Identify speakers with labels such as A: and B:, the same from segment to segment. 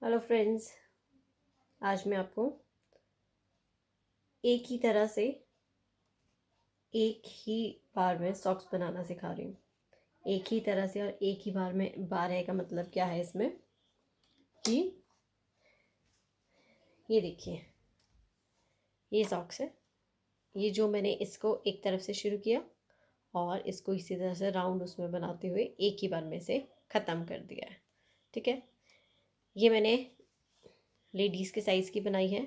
A: Hello friends. आज मैं आपको एक ही तरह से एक ही बार में सॉक्स बनाना सिखा रही हूँ। एक ही तरह से और एक ही बार में। बार है का मतलब क्या है इसमें कि ये देखिए, ये सॉक्स है। ये जो मैंने इसको एक तरफ से शुरू किया और इसको इसी तरह से राउंड उसमें बनाते हुए एक ही बार में से ख़त्म कर दिया है। ठीक है, ये मैंने लेडीज़ के साइज़ की बनाई है।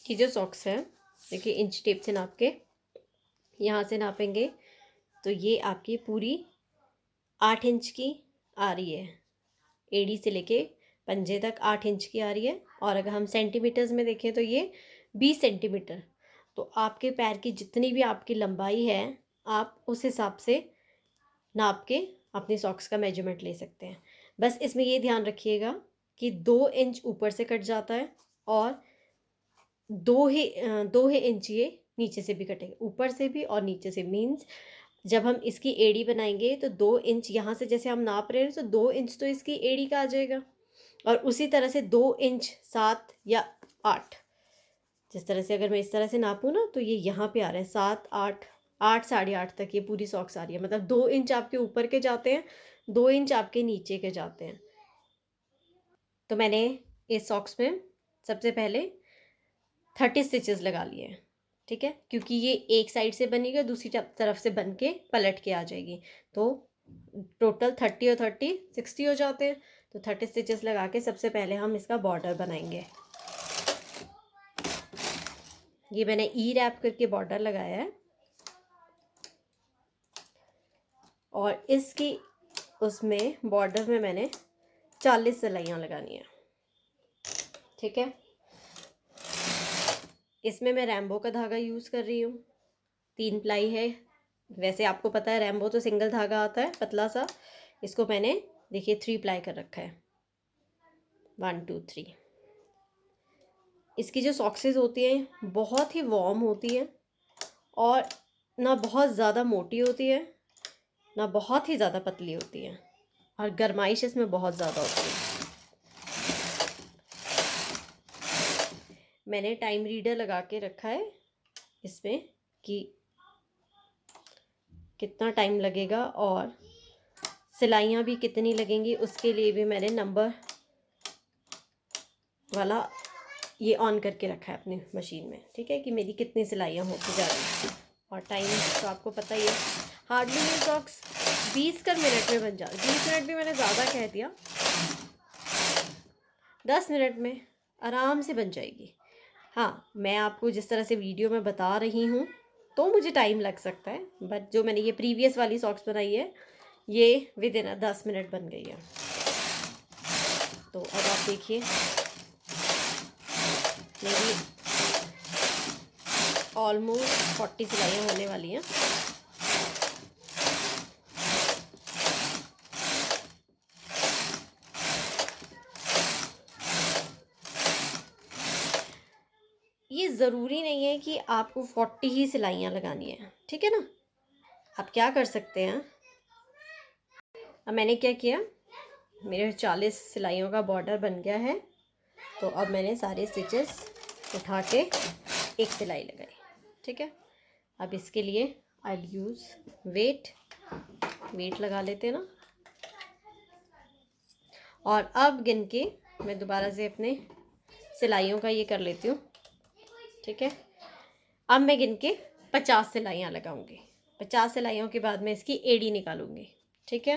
A: ये जो सॉक्स है, देखिए इंच टेप से नाप के यहाँ से नापेंगे तो ये आपकी पूरी 8 इंच की आ रही है। एड़ी से लेके पंजे तक 8 इंच की आ रही है। और अगर हम सेंटीमीटर्स में देखें तो ये 20 सेंटीमीटर। तो आपके पैर की जितनी भी आपकी लंबाई है, आप उस हिसाब से नाप के अपनी सॉक्स का मेजरमेंट ले सकते हैं। बस इसमें ये ध्यान रखिएगा कि 2 इंच ऊपर से कट जाता है और 2 ही इंच ये नीचे से भी कटेगा, ऊपर से भी और नीचे से। मीन्स जब हम इसकी एड़ी बनाएंगे तो 2 इंच यहाँ से जैसे हम नाप रहे हैं तो 2 इंच तो इसकी एड़ी का आ जाएगा। और उसी तरह से 2 इंच 7 या 8, जिस तरह से अगर मैं इस तरह से नापूँ ना तो ये यहाँ पे आ रहा है 7 8, 8 8.5 तक ये पूरी सॉक्स आ रही है। मतलब 2 इंच आपके ऊपर के जाते हैं, 2 इंच आपके नीचे के जाते हैं। तो मैंने इस सॉक्स में सबसे पहले 30 स्टिचेस लगा लिए हैं। ठीक है, क्योंकि ये एक साइड से बनेगा, दूसरी तरफ से बन के पलट के आ जाएगी। तो टोटल 30 और 30 60 हो जाते हैं। तो 30 स्टिचेस लगा के सबसे पहले हम इसका बॉर्डर बनाएंगे। ये मैंने ई रैप करके बॉर्डर लगाया है और इसकी उसमें बॉर्डर में मैंने 40 सिलाइयाँ लगानी है। ठीक है, इसमें मैं रैम्बो का धागा यूज़ कर रही हूँ। 3 प्लाई है। वैसे आपको पता है रैम्बो तो सिंगल धागा आता है पतला सा। इसको मैंने देखिए 3 प्लाई कर रखा है। 1 2 3। इसकी जो सॉक्सेस होती हैं बहुत ही वार्म होती हैं और ना बहुत ज़्यादा मोटी होती है, ना बहुत ही ज़्यादा पतली होती है। और गर्माइश इसमें बहुत ज़्यादा होती है। मैंने टाइम रीडर लगा के रखा है इसमें कि कितना टाइम लगेगा और सिलाइयाँ भी कितनी लगेंगी, उसके लिए भी मैंने नंबर वाला ये ऑन करके रखा है अपनी मशीन में। ठीक है, कि मेरी कितनी सिलाइयाँ होती जा रही हैं। और टाइम तो आपको पता ही है, हार्डली ये सॉक्स 20 कर मिनट में बन जाती। 20 मिनट भी मैंने ज़्यादा कह दिया, 10 मिनट में आराम से बन जाएगी। हाँ, मैं आपको जिस तरह से वीडियो में बता रही हूँ तो मुझे टाइम लग सकता है, बट जो मैंने ये प्रीवियस वाली सॉक्स बनाई है ये विद इन 10 मिनट बन गई है। तो अब आप देखिए मेरी ऑलमोस्ट 40 सिलाइयाँ होने वाली हैं। ये ज़रूरी नहीं है कि आपको 40 ही सिलाइयाँ लगानी है। ठीक है ना, आप क्या कर सकते हैं। अब मैंने क्या किया, मेरे 40 सिलाइयों का बॉर्डर बन गया है। तो अब मैंने सारे स्टिचेस उठा के एक सिलाई लगाई। ठीक है, अब इसके लिए आई यूज़ वेट लगा लेते हैं ना। और अब गिन के मैं दोबारा से अपने सिलाइयों का ये कर लेती हूँ। ठीक है, अब मैं गिन के 50 सिलाइयाँ लगाऊंगी। 50 सिलाइयों के बाद मैं इसकी एड़ी निकालूंगी। ठीक है,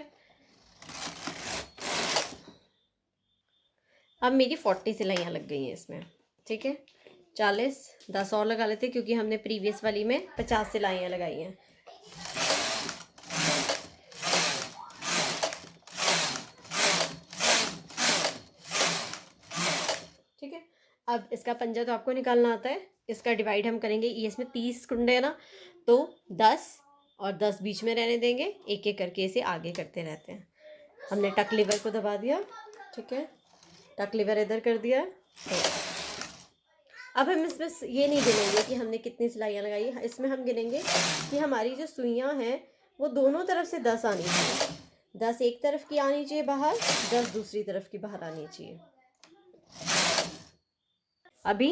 A: अब मेरी 40 सिलाइयाँ लग गई हैं इसमें। ठीक है, 40 10 और लगा लेते हैं क्योंकि हमने प्रीवियस वाली में 50 सिलाइयाँ लगाई हैं। ठीक है, अब इसका पंजा तो आपको निकालना आता है। इसका डिवाइड हम करेंगे, ये इसमें 30 कुंडे है ना, तो 10 और 10 बीच में रहने देंगे। एक एक करके इसे आगे करते रहते हैं। हमने टक लीवर को दबा दिया। ठीक है, टक लीवर इधर कर दिया। तो अब हम इसमें ये नहीं गिनेंगे कि हमने कितनी सिलाइयाँ लगाई है। इसमें हम गिनेंगे कि हमारी जो सुइयाँ हैं वो दोनों तरफ से 10 आनी चाहिए। 10 एक तरफ की आनी चाहिए बाहर, 10 दूसरी तरफ की बाहर आनी चाहिए। अभी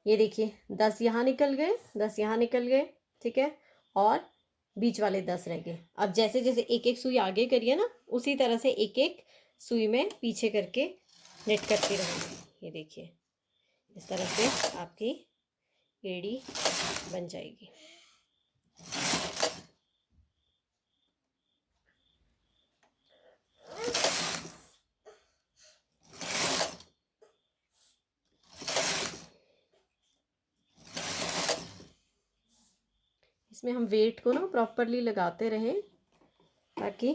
A: ये देखिए 10 यहाँ निकल गए, 10 यहाँ निकल गए, ठीक है, और बीच वाले 10 रह गए। अब जैसे जैसे एक एक सुई आगे करिए ना, उसी तरह से एक एक सुई में पीछे करके नेट करते रहेंगे। ये देखिए इस तरह से आपकी एड़ी बन जाएगी। इसमें हम वेट को ना प्रॉपरली लगाते रहें ताकि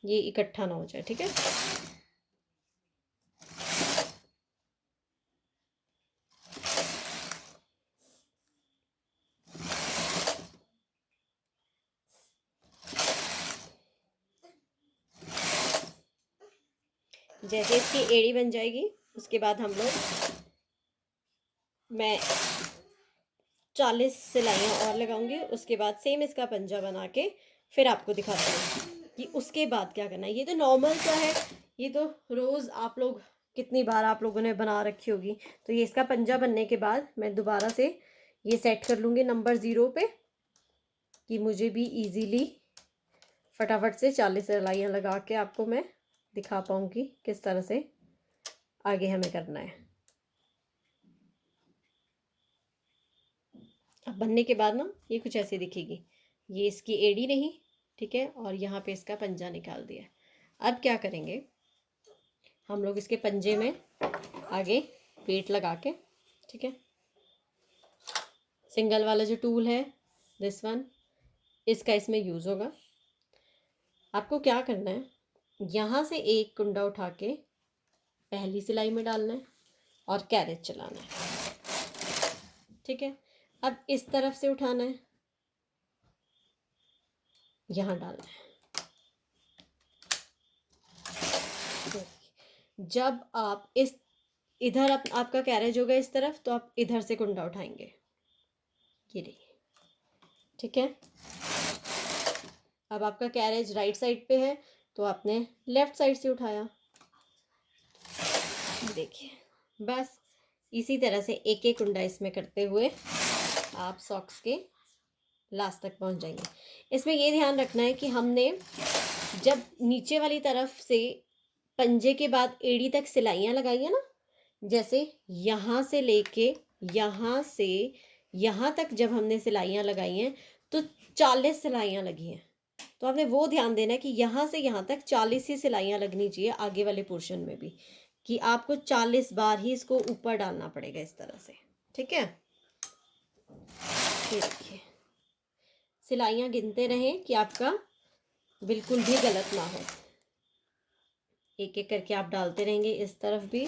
A: ये इकट्ठा ना हो जाए, ठीक है। जैसे इसकी एड़ी बन जाएगी उसके बाद हम लोग, मैं 40 सिलाइयाँ और लगाऊंगी, उसके बाद सेम इसका पंजा बना के फिर आपको दिखाती हूँ कि उसके बाद क्या करना है। ये तो नॉर्मल सा है, ये तो रोज़ आप लोग कितनी बार आप लोगों ने बना रखी होगी। तो ये इसका पंजा बनने के बाद मैं दोबारा से ये सेट कर लूँगी नंबर 0 पे, कि मुझे भी इजीली फटाफट से 40 सिलाइयाँ लगा के आपको मैं दिखा पाऊँगी किस तरह से आगे हमें करना है। अब बनने के बाद ना ये कुछ ऐसे दिखेगी, ये इसकी एड़ी रही, ठीक है, और यहाँ पे इसका पंजा निकाल दिया। अब क्या करेंगे हम लोग, इसके पंजे में आगे पेट लगा के, ठीक है, सिंगल वाला जो टूल है दिस वन, इसका इसमें यूज़ होगा। आपको क्या करना है, यहाँ से एक कुंडा उठा के पहली सिलाई में डालना है और कैरेज चलाना है, ठीक है। अब इस तरफ से उठाना है, यहाँ डालना है। जब आप इस इधर आपका कैरेज होगा इस तरफ, तो आप इधर से कुंडा उठाएंगे, ये रही, ठीक है। अब आपका कैरेज राइट साइड पे है तो आपने लेफ्ट साइड से उठाया, देखिए। बस इसी तरह से एक एक कुंडा इसमें करते हुए आप सॉक्स के लास्ट तक पहुंच जाएंगे। इसमें ये ध्यान रखना है कि हमने जब नीचे वाली तरफ से पंजे के बाद एड़ी तक सिलाइयाँ लगाई है ना, जैसे यहाँ से लेके यहाँ से यहाँ तक जब हमने सिलाइयाँ लगाई हैं तो 40 सिलाइयाँ लगी हैं। तो आपने वो ध्यान देना है कि यहाँ से यहाँ तक 40 ही सिलाइयाँ लगनी चाहिए आगे वाले पोर्शन में भी, कि आपको 40 बार ही इसको ऊपर डालना पड़ेगा इस तरह से, ठीक है। ये देखिए सिलाइयाँ गिनते रहें कि आपका बिल्कुल भी गलत ना हो। एक एक करके आप डालते रहेंगे, इस तरफ भी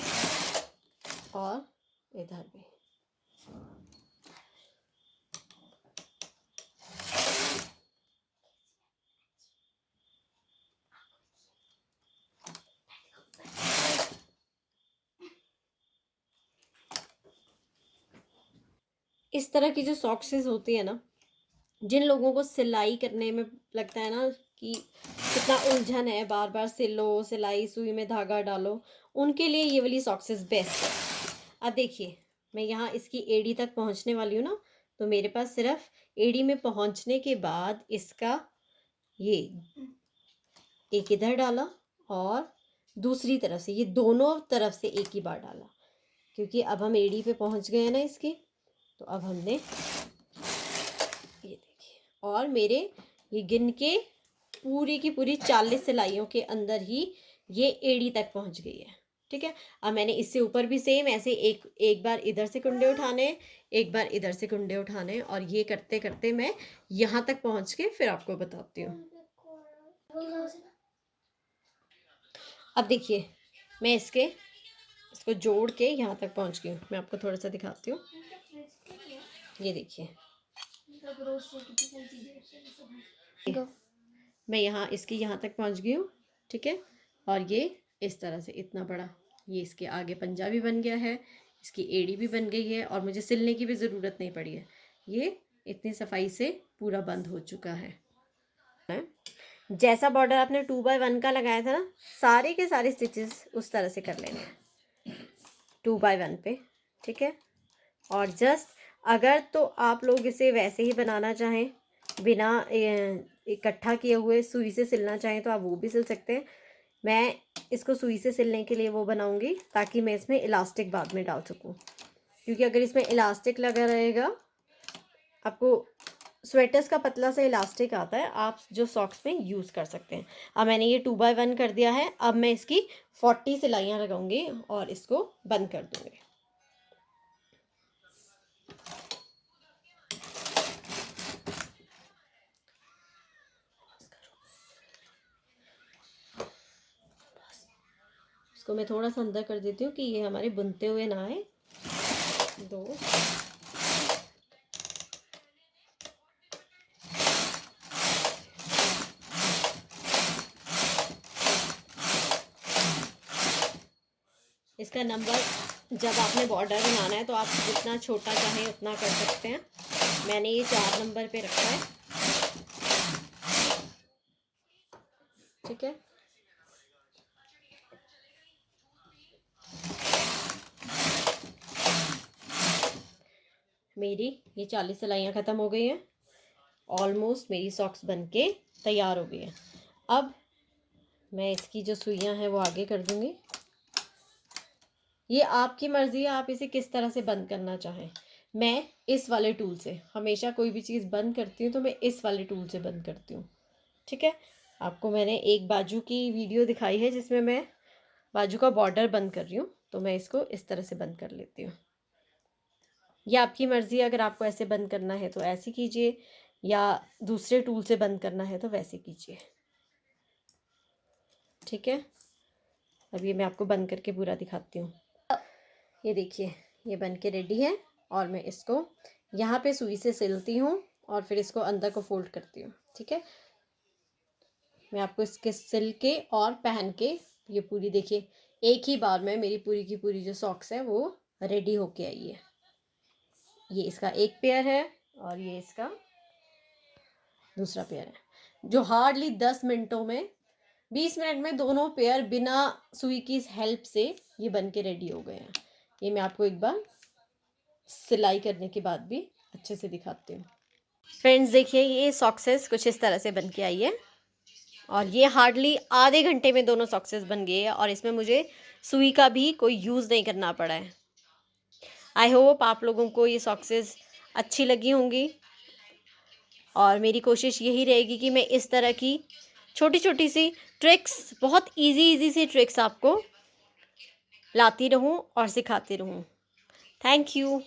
A: और इधर भी। इस तरह की जो सॉक्सेस होती है ना, जिन लोगों को सिलाई करने में लगता है ना कि कितना उलझन है, बार बार सिलो, सिलाई सुई में धागा डालो, उनके लिए ये वाली सॉक्सेस बेस्ट है। अब देखिए मैं यहाँ इसकी एड़ी तक पहुँचने वाली हूँ ना, तो मेरे पास सिर्फ एड़ी में पहुँचने के बाद इसका ये एक इधर डाला और दूसरी तरफ से, ये दोनों तरफ से एक ही बार डाला, क्योंकि अब हम एड़ी पे पहुँच गए हैं ना इसकी। तो अब हमने ये देखिए, और मेरे ये गिन के पूरी की पूरी 40 सिलाइयों के अंदर ही ये एड़ी तक पहुंच गई है, ठीक है। अब मैंने इससे ऊपर भी सेम ऐसे एक बार इधर से कुंडे उठाने, एक बार इधर से कुंडे उठाने, और ये करते करते मैं यहाँ तक पहुंच के फिर आपको बताती हूँ। अब देखिए मैं इसको जोड़ के यहाँ तक पहुँच गई हूँ। मैं आपको थोड़ा सा दिखाती हूँ, ये देखिए मैं यहाँ इसकी यहाँ तक पहुँच गई हूँ, ठीक है। और ये इस तरह से इतना बड़ा, ये इसके आगे पंजा भी बन गया है, इसकी एड़ी भी बन गई है, और मुझे सिलने की भी ज़रूरत नहीं पड़ी है। ये इतनी सफाई से पूरा बंद हो चुका है। जैसा बॉर्डर आपने 2x1 का लगाया था ना, सारे के सारे स्टिचेस उस तरह से कर लेने हैं 2x1 पे, ठीक है। और जस्ट अगर तो आप लोग इसे वैसे ही बनाना चाहें, बिना इकट्ठा किए हुए सुई से सिलना चाहें तो आप वो भी सिल सकते हैं। मैं इसको सुई से सिलने के लिए वो बनाऊंगी ताकि मैं इसमें इलास्टिक बाद में डाल सकूं, क्योंकि अगर इसमें इलास्टिक लगा रहेगा, आपको स्वेटर्स का पतला सा इलास्टिक आता है, आप जो सॉक्स में यूज़ कर सकते हैं। अब मैंने ये 2x1 कर दिया है। अब मैं इसकी 40 सिलाइयाँ लगाऊंगी और इसको बंद कर दूंगी। इसको मैं थोड़ा सा अंदर कर देती हूँ कि ये हमारे बुनते हुए ना आए। 2, इसका नंबर जब आपने बॉर्डर बनाना है तो आप जितना छोटा चाहें उतना कर सकते हैं। मैंने ये 4 नंबर पे रखा है, ठीक है। मेरी ये 40 सिलाइयाँ ख़त्म हो गई हैं। ऑलमोस्ट मेरी सॉक्स बन के तैयार हो गई है। अब मैं इसकी जो सुइयाँ हैं वो आगे कर दूँगी। ये आपकी मर्ज़ी है आप इसे किस तरह से बंद करना चाहें। मैं इस वाले टूल से हमेशा कोई भी चीज़ बंद करती हूँ तो मैं इस वाले टूल से बंद करती हूँ, ठीक है। आपको मैंने एक बाजू की वीडियो दिखाई है जिसमें मैं बाजू का बॉर्डर बंद कर रही हूँ, तो मैं इसको इस तरह से बंद कर लेती हूँ। ये आपकी मर्ज़ी है, अगर आपको ऐसे बंद करना है तो ऐसे कीजिए, या दूसरे टूल से बंद करना है तो वैसे कीजिए, ठीक है। अब ये मैं आपको बंद करके पूरा दिखाती हूँ। ये देखिए, ये बन के रेडी है और मैं इसको यहाँ पे सुई से सिलती हूँ और फिर इसको अंदर को फोल्ड करती हूँ, ठीक है। मैं आपको इसके सिल के और पहन के ये पूरी देखिए, एक ही बार में मेरी पूरी की पूरी जो सॉक्स है वो रेडी होके आई है। ये इसका एक पेयर है और ये इसका दूसरा पेयर है, जो हार्डली 10 मिनटों में 20 मिनट में दोनों पेयर बिना सुई की हेल्प से ये बन के रेडी हो गए हैं। ये मैं आपको एक बार सिलाई करने के बाद भी अच्छे से दिखाती हूँ। फ्रेंड्स देखिए, ये सॉक्सेस कुछ इस तरह से बन के आई है और ये हार्डली आधे घंटे में दोनों सॉक्सेस बन गए हैं और इसमें मुझे सुई का भी कोई यूज़ नहीं करना पड़ा है। आई होप आप लोगों को ये सॉक्सेस अच्छी लगी होंगी और मेरी कोशिश यही रहेगी कि मैं इस तरह की छोटी छोटी सी ट्रिक्स, बहुत इजी सी ट्रिक्स आपको लाती रहूं और सिखाती रहूं। Thank you.